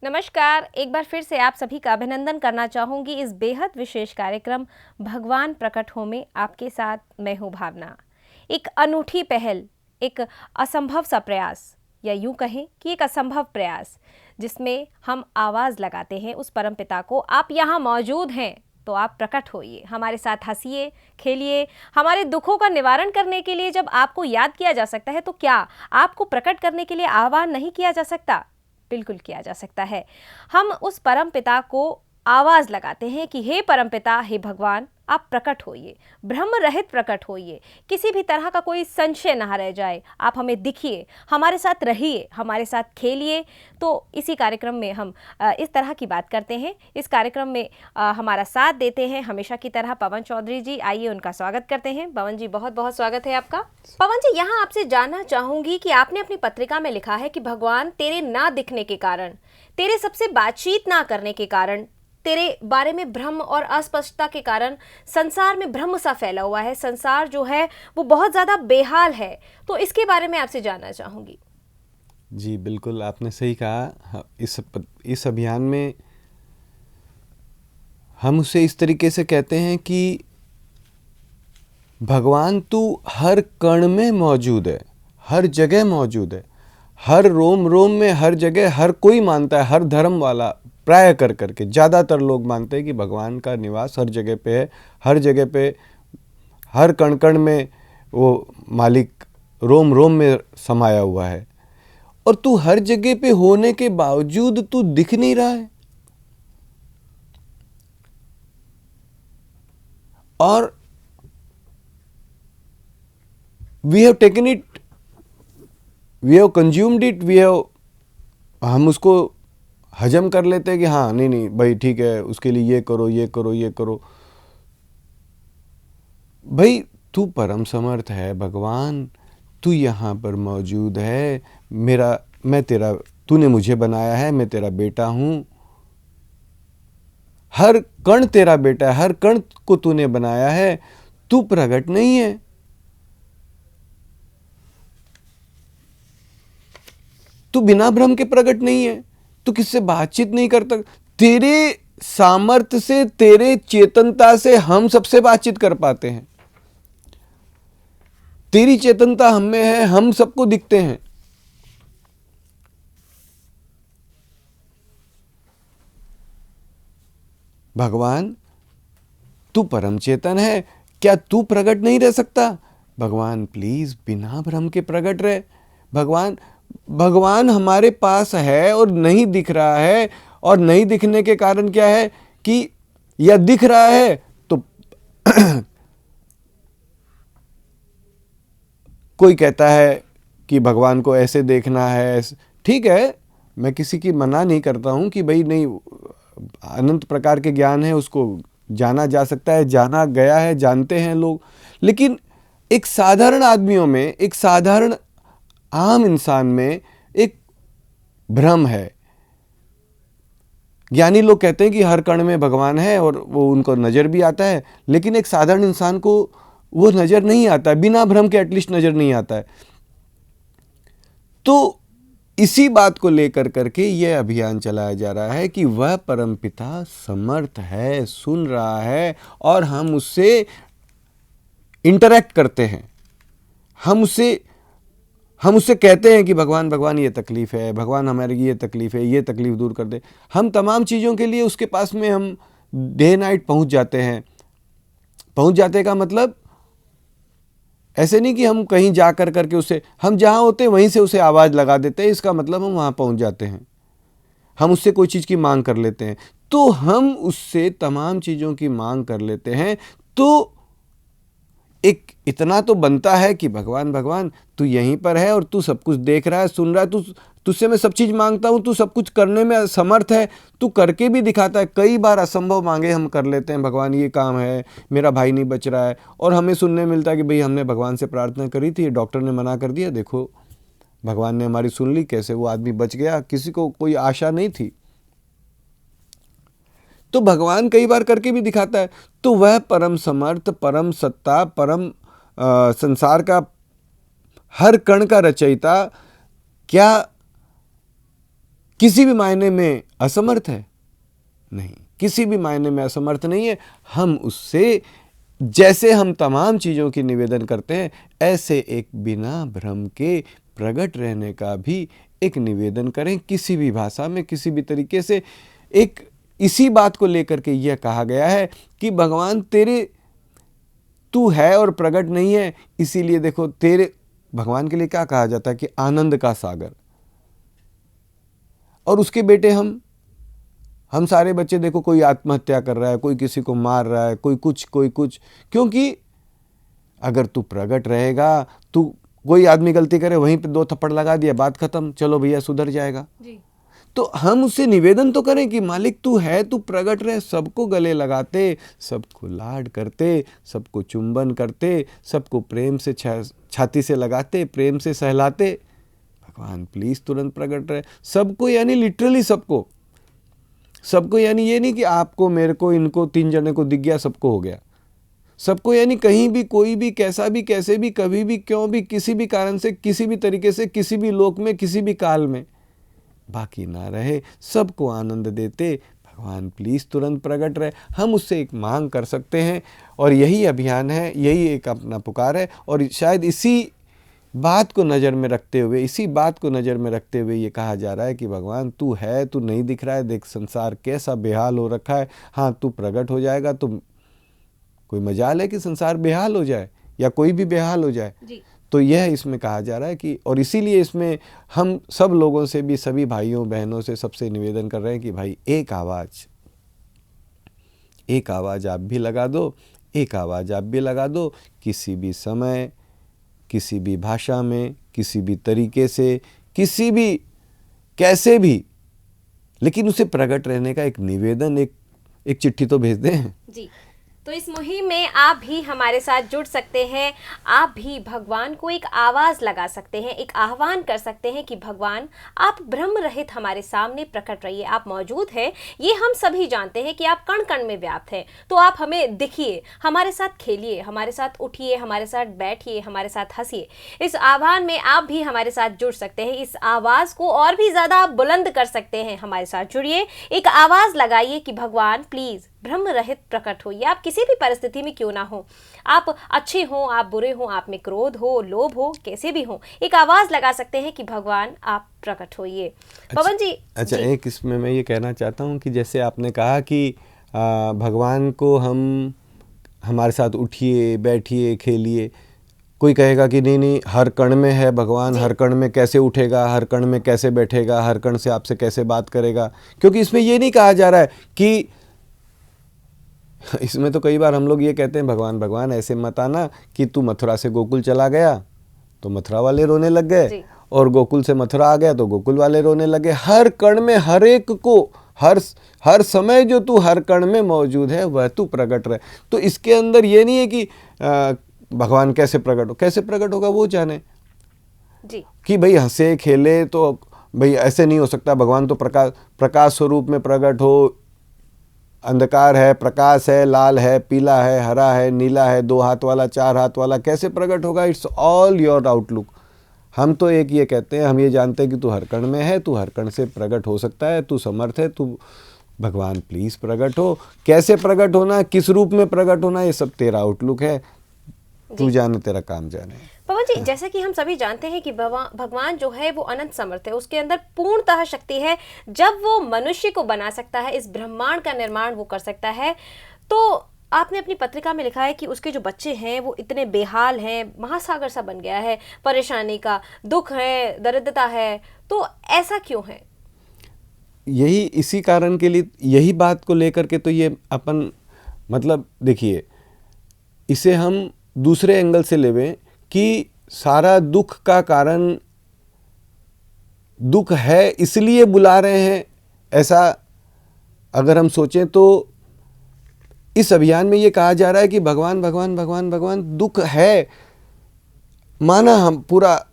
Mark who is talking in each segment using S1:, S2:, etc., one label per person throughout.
S1: नमस्कार। एक बार फिर से आप सभी का अभिनंदन करना चाहूँगी इस बेहद विशेष कार्यक्रम भगवान प्रकट हो में आपके साथ मैं हूँ भावना। एक अनूठी पहल, एक असंभव सा प्रयास या यूँ कहें कि एक असंभव प्रयास जिसमें हम आवाज़ लगाते हैं उस परमपिता को। आप यहाँ मौजूद हैं तो आप प्रकट होइए, हमारे साथ हंसिए, खेलिए। हमारे दुखों का निवारण करने के लिए जब आपको याद किया जा सकता है तो क्या आपको प्रकट करने के लिए आह्वान नहीं किया जा सकता? बिल्कुल किया जा सकता है। हम उस परम पिता को आवाज लगाते हैं कि हे परम पिता, हे भगवान, आप प्रकट होइए, ब्रह्म रहित प्रकट होइए, किसी भी तरह का कोई संशय ना रह जाए। आप हमें दिखिए, हमारे साथ रहिए, हमारे साथ खेलिए। तो इसी कार्यक्रम में हम इस तरह की बात करते हैं। इस कार्यक्रम में हमारा साथ देते हैं हमेशा की तरह पवन चौधरी जी। आइए उनका स्वागत करते हैं। पवन जी, बहुत बहुत स्वागत है आपका। पवन जी, यहाँ आपसे जानना चाहूंगी कि आपने अपनी पत्रिका में लिखा है कि भगवान तेरे ना दिखने के कारण, तेरे सबसे बातचीत ना करने के कारण, तेरे बारे में भ्रम और अस्पष्टता के कारण संसार में भ्रम सा फैला हुआ है। संसार जो है वो बहुत ज़्यादा बेहाल है। तो इसके बारे में आपसे जानना चाहूँगी।
S2: जी बिल्कुल, आपने सही कहा। इस अभियान में हम उसे इस तरीके से कहते हैं कि भगवान तू हर कण में मौजूद है, हर जगह मौजूद है, हर रोम रोम में, हर जगह। हर कोई मानता है, हर धर्म वाला प्राय करके ज़्यादातर लोग मानते हैं कि भगवान का निवास हर जगह पे है। हर जगह पे, हर कण कण में वो मालिक रोम रोम में समाया हुआ है। और तू हर जगह पे होने के बावजूद तू दिख नहीं रहा है। और we have taken it, we have consumed it, हम उसको हजम कर लेते हैं कि हाँ नहीं नहीं भाई ठीक है, उसके लिए ये करो ये करो ये करो। भाई तू परम समर्थ है भगवान, तू यहाँ पर मौजूद है। मैं तेरा, तूने मुझे बनाया है, मैं तेरा बेटा हूँ। हर कण तेरा बेटा है, हर कण को तूने बनाया है। तू प्रकट नहीं है। तू बिना भ्रम के प्रकट नहीं है। तू किससे बातचीत नहीं करता। तेरे सामर्थ्य से, तेरे चेतनता से हम सबसे बातचीत कर पाते हैं। तेरी चेतनता हम में है, हम सबको दिखते हैं। भगवान तू परम चेतन है, क्या तू प्रकट नहीं रह सकता? भगवान प्लीज बिना भ्रम के प्रकट रहे। भगवान हमारे पास है और नहीं दिख रहा है। और नहीं दिखने के कारण क्या है कि या दिख रहा है तो कोई कहता है कि भगवान को ऐसे देखना है। ठीक है, मैं किसी की मना नहीं करता हूं कि भाई नहीं, अनंत प्रकार के ज्ञान है, उसको जाना जा सकता है, जाना गया है, जानते हैं लोग। लेकिन एक साधारण आदमियों में, एक साधारण आम इंसान में एक भ्रम है। ज्ञानी लोग कहते हैं कि हर कण में भगवान है और वो उनको नजर भी आता है, लेकिन एक साधारण इंसान को वो नजर नहीं आता है, बिना भ्रम के एटलीस्ट नजर नहीं आता है। तो इसी बात को लेकर करके यह अभियान चलाया जा रहा है कि वह परमपिता समर्थ है, सुन रहा है और हम उससे इंटरैक्ट करते हैं। हम उससे कहते हैं कि भगवान भगवान ये तकलीफ है, भगवान हमारी ये तकलीफ है, ये तकलीफ दूर कर दे। हम तमाम चीज़ों के लिए उसके पास में हम डे नाइट पहुंच जाते हैं। पहुंच जाते का मतलब ऐसे नहीं कि हम कहीं जा कर करके उससे, हम जहाँ होते हैं वहीं से उसे आवाज़ लगा देते हैं, इसका मतलब हम वहाँ पहुँच जाते हैं। हम उससे कोई चीज़ की मांग कर लेते हैं, तो हम उससे तमाम चीज़ों की मांग कर लेते हैं। तो एक इतना तो बनता है कि भगवान भगवान तू यहीं पर है और तू सब कुछ देख रहा है, सुन रहा है। तुझसे मैं सब चीज़ मांगता हूँ, तू सब कुछ करने में समर्थ है, तू करके भी दिखाता है। कई बार असंभव मांगे हम कर लेते हैं, भगवान ये काम है, मेरा भाई नहीं बच रहा है, और हमें सुनने मिलता है कि भाई हमने भगवान से प्रार्थना करी थी, डॉक्टर ने मना कर दिया, देखो भगवान ने हमारी सुन ली, कैसे वो आदमी बच गया, किसी को कोई आशा नहीं थी। तो भगवान कई बार करके भी दिखाता है। तो वह परम समर्थ, परम सत्ता, परम संसार का हर कण का रचयिता क्या किसी भी मायने में असमर्थ है? नहीं, किसी भी मायने में असमर्थ नहीं है। हम उससे जैसे हम तमाम चीज़ों की निवेदन करते हैं, ऐसे एक बिना भ्रम के प्रकट रहने का भी एक निवेदन करें, किसी भी भाषा में, किसी भी तरीके से। एक इसी बात को लेकर के यह कहा गया है कि भगवान तू है और प्रकट नहीं है, इसीलिए देखो तेरे भगवान के लिए क्या कहा जाता है कि आनंद का सागर। और उसके बेटे हम सारे बच्चे देखो, कोई आत्महत्या कर रहा है, कोई किसी को मार रहा है, कोई कुछ, क्योंकि अगर तू प्रकट रहेगा, तू कोई आदमी गलती करे वहीं पे 2 थप्पड़ लगा दिया, बात खत्म, चलो भैया सुधर जाएगा
S1: जी।
S2: तो हम उससे निवेदन तो करें कि मालिक तू है, तू प्रकट रहे। सबको गले लगाते, सबको लाड करते, सबको चुंबन करते, सबको प्रेम से छाती से लगाते, प्रेम से सहलाते, भगवान प्लीज तुरंत प्रकट रहे। सबको यानी लिटरली सबको, यानी ये नहीं कि आपको, मेरे को, इनको, 3 जने को दिख गया सबको हो गया। सबको यानी कहीं भी, कोई भी, कैसा भी, कैसे भी, कभी भी, क्यों भी, किसी भी कारण से, किसी भी तरीके से, किसी भी लोक में, किसी भी काल में बाकी ना रहे, सबको आनंद देते, भगवान प्लीज तुरंत प्रकट रहे। हम उससे एक मांग कर सकते हैं और यही अभियान है, यही एक अपना पुकार है। और शायद इसी बात को नज़र में रखते हुए ये कहा जा रहा है कि भगवान तू है, तू नहीं दिख रहा है, देख संसार कैसा बेहाल हो रखा है। हाँ, तू प्रकट हो जाएगा तो कोई मजाल है कि संसार बेहाल हो जाए या कोई भी बेहाल हो जाए
S1: जी।
S2: तो यह इसमें कहा जा रहा है कि, और इसीलिए इसमें हम सब लोगों से भी, सभी भाइयों बहनों से, सबसे निवेदन कर रहे हैं कि भाई एक आवाज़ आप भी लगा दो, किसी भी समय, किसी भी भाषा में, किसी भी तरीके से, किसी भी, कैसे भी, लेकिन उसे प्रकट रहने का एक निवेदन, एक चिट्ठी तो भेज दें
S1: जी। तो इस मुहिम में आप भी हमारे साथ जुड़ सकते हैं। आप भी भगवान को एक आवाज़ लगा सकते हैं, एक आह्वान कर सकते हैं कि भगवान आप ब्रह्म रहित हमारे सामने प्रकट रहिए, आप मौजूद हैं। ये हम सभी जानते हैं कि आप कण कण में व्याप्त हैं, तो आप हमें दिखिए, हमारे साथ खेलिए, हमारे साथ उठिए, हमारे साथ बैठिए, हमारे साथ हंसिए। इस आह्वान में आप भी हमारे साथ जुड़ सकते हैं। इस आवाज़ को और भी ज़्यादा आप बुलंद कर सकते हैं। हमारे साथ जुड़िए, एक आवाज़ लगाइए कि भगवान प्लीज़ ब्रह्म रहित प्रकट होइए। आप किसी भी परिस्थिति में क्यों ना हो, आप अच्छे हो, आप बुरे हो, आप में क्रोध हो, लोभ हो, कैसे भी हो, एक आवाज लगा सकते हैं कि भगवान आप प्रकट होइए। पवन जी।
S2: अच्छा, एक इसमें मैं ये कहना चाहता हूँ कि जैसे आपने कहा कि भगवान को हमारे साथ उठिए, बैठिए, खेलिए। कोई कहेगा कि नहीं, हर कण में है भगवान, हर कण में कैसे उठेगा, हर कण में कैसे बैठेगा, हर कण से आपसे कैसे बात करेगा। क्योंकि इसमें ये नहीं कहा जा रहा है कि, इसमें तो कई बार हम लोग ये कहते हैं भगवान ऐसे मत आना कि तू मथुरा से गोकुल चला गया तो मथुरा वाले रोने लग गए, और गोकुल से मथुरा आ गया तो गोकुल वाले रोने लगे। हर कण में, हर एक को, हर समय जो तू हर कण में मौजूद है वह तू प्रकट रहे। तो इसके अंदर ये नहीं है कि भगवान कैसे प्रकट होगा वो जाने
S1: जी। कि
S2: भाई हंसे खेले तो भाई ऐसे नहीं हो सकता। भगवान तो प्रकाश स्वरूप में प्रकट हो, अंधकार है, प्रकाश है, लाल है, पीला है, हरा है, नीला है, 2 हाथ वाला, 4 हाथ वाला, कैसे प्रकट होगा? It's all your outlook. हम तो एक ये कहते हैं, हम ये जानते हैं कि तू हर कण में है, तू हर कण से प्रकट हो सकता है, तू समर्थ है, तू भगवान प्लीज प्रकट हो। कैसे प्रकट होना, किस रूप में प्रकट होना, ये सब तेरा आउटलुक है, तू जाने, तेरा काम जाने।
S1: पवन जी, जैसा कि हम सभी जानते हैं कि भगवान जो है वो अनंत समर्थ है, उसके अंदर पूर्णतः शक्ति है। जब वो मनुष्य को बना सकता है, इस ब्रह्मांड का निर्माण वो कर सकता है, तो आपने अपनी पत्रिका में लिखा है कि उसके जो बच्चे हैं वो इतने बेहाल हैं, महासागर सा बन गया है, परेशानी का, दुख है, दरिद्रता है, तो ऐसा क्यों है?
S2: यही इसी कारण के लिए, यही बात को लेकर के तो ये अपन, मतलब देखिए, इसे हम दूसरे एंगल से लेवें कि सारा दुख का कारण दुख है इसलिए बुला रहे हैं, ऐसा अगर हम सोचें तो इस अभियान में ये कहा जा रहा है कि भगवान भगवान भगवान भगवान दुख है, माना हम पूरा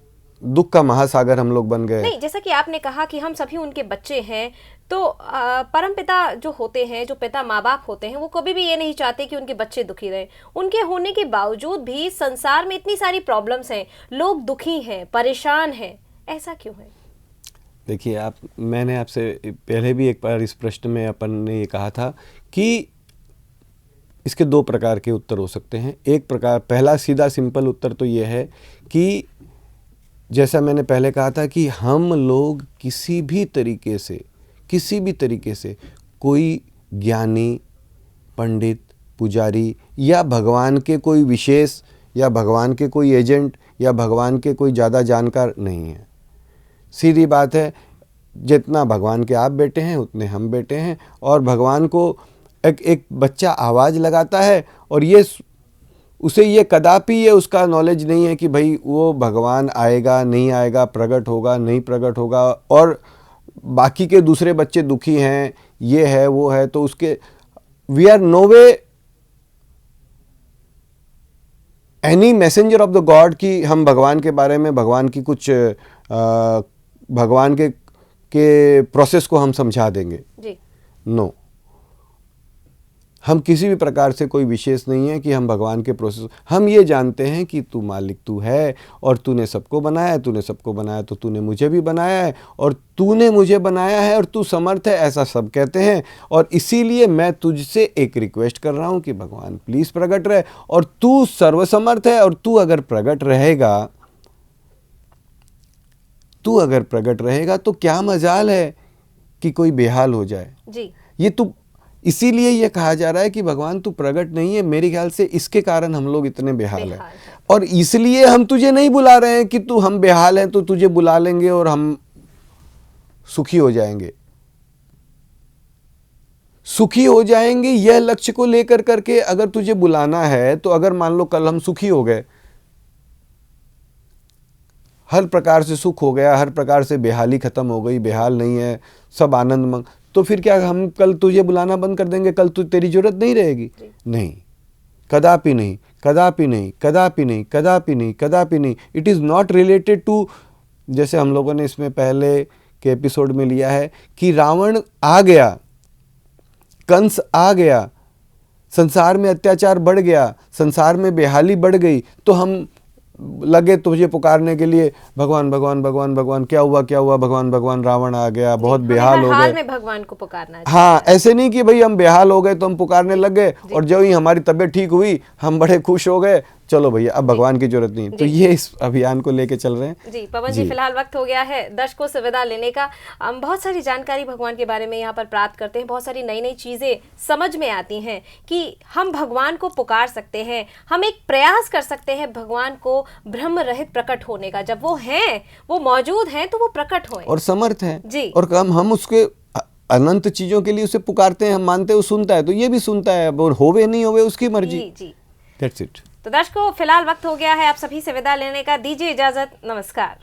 S2: दुख का महासागर हम लोग बन गए।
S1: नहीं, जैसा कि आपने कहा कि हम सभी उनके बच्चे हैं, तो परमपिता जो होते हैं, जो पिता माँ बाप होते हैं, वो कभी भी ये नहीं चाहते कि उनके बच्चे दुखी रहें। उनके होने के बावजूद भी संसार में इतनी सारी प्रॉब्लम्स हैं, लोग दुखी हैं, परेशान हैं, ऐसा क्यों है?
S2: देखिए, मैंने आपसे पहले भी एक बार इस प्रश्न में अपन ने ये कहा था कि इसके दो प्रकार के उत्तर हो सकते हैं। एक प्रकार, पहला सीधा सिंपल उत्तर तो ये है कि जैसा मैंने पहले कहा था कि हम लोग किसी भी तरीके से कोई ज्ञानी, पंडित, पुजारी या भगवान के कोई विशेष या भगवान के कोई एजेंट या भगवान के कोई ज़्यादा जानकार नहीं है। सीधी बात है, जितना भगवान के आप बेटे हैं उतने हम बेटे हैं। और भगवान को एक बच्चा आवाज़ लगाता है और उसे ये कदापि ये उसका नॉलेज नहीं है कि भाई वो भगवान आएगा नहीं आएगा, प्रकट होगा नहीं प्रकट होगा, और बाकी के दूसरे बच्चे दुखी हैं, ये है वो है, तो उसके we are no way any messenger of the God कि हम भगवान के बारे में, भगवान की कुछ भगवान के प्रोसेस को हम समझा देंगे
S1: जी।
S2: नो, हम किसी भी प्रकार से कोई विशेष नहीं है कि हम भगवान के प्रोसेस, हम ये जानते हैं कि तू मालिक तू है और तूने सबको बनाया तो तूने मुझे भी बनाया है और तूने मुझे बनाया है और तू समर्थ है, ऐसा सब कहते हैं। और इसीलिए मैं तुझसे एक रिक्वेस्ट कर रहा हूं कि भगवान प्लीज़ प्रकट रहे, और तू सर्वसमर्थ है, और तू अगर प्रकट रहेगा तो क्या मजाल है कि कोई बेहाल हो जाए
S1: जी।
S2: ये तू, इसीलिए ये कहा जा रहा है कि भगवान तू प्रकट नहीं है। मेरे ख्याल से इसके कारण हम लोग इतने बेहाल हैं, और इसलिए हम तुझे नहीं बुला रहे हैं कि तू, हम बेहाल हैं तो तुझे बुला लेंगे और हम सुखी हो जाएंगे। सुखी हो जाएंगे यह लक्ष्य को लेकर करके अगर तुझे बुलाना है, तो अगर मान लो कल हम सुखी हो गए, हर प्रकार से सुख हो गया, हर प्रकार से बेहाली खत्म हो गई, बेहाल नहीं है, सब आनंदमय, तो फिर क्या हम कल तुझे बुलाना बंद कर देंगे? कल तेरी जरूरत नहीं रहेगी? नहीं, कदापि नहीं, कदापि नहीं, कदापि नहीं, कदापि नहीं, कदापि नहीं। It is not related to, जैसे हम लोगों ने इसमें पहले के एपिसोड में लिया है कि रावण आ गया, कंस आ गया, संसार में अत्याचार बढ़ गया, संसार में बेहाली बढ़ गई, तो हम लगे तुझे पुकारने के लिए, भगवान भगवान भगवान भगवान, क्या हुआ भगवान भगवान, रावण आ गया, बहुत बेहाल हो गए।
S1: हाल में भगवान को पुकारना।
S2: हाँ, ऐसे नहीं कि भाई हम बेहाल हो गए तो हम पुकारने लग गए और जब ही हमारी तबीयत ठीक हुई हम बड़े खुश हो गए, चलो भैया अब भगवान की जरूरत नहीं। तो ये इस अभियान को लेके चल रहे हैं।
S1: जी पवन जी, फिलहाल वक्त हो गया है दर्शकों से विदा लेने का। हम बहुत सारी जानकारी भगवान के बारे में यहाँ पर प्राप्त करते हैं, बहुत सारी नई नई चीजें समझ में आती हैं कि हम भगवान को पुकार सकते हैं, हम एक प्रयास कर सकते हैं भगवान को ब्रह्म रहित प्रकट होने का। जब वो हैं, वो मौजूद हैं, तो वो प्रकट हों और
S2: समर्थ हैं
S1: जी।
S2: और हम उसके अनंत चीजों के लिए उसे पुकारते हैं, हम मानते हैं वो सुनता है, तो ये भी सुनता है, और होवे नहीं होवे उसकी मर्जी।
S1: जी।
S2: That's it.
S1: तो दर्शकों, फिलहाल वक्त हो गया है आप सभी से विदा लेने का। दीजिए इजाजत, नमस्कार।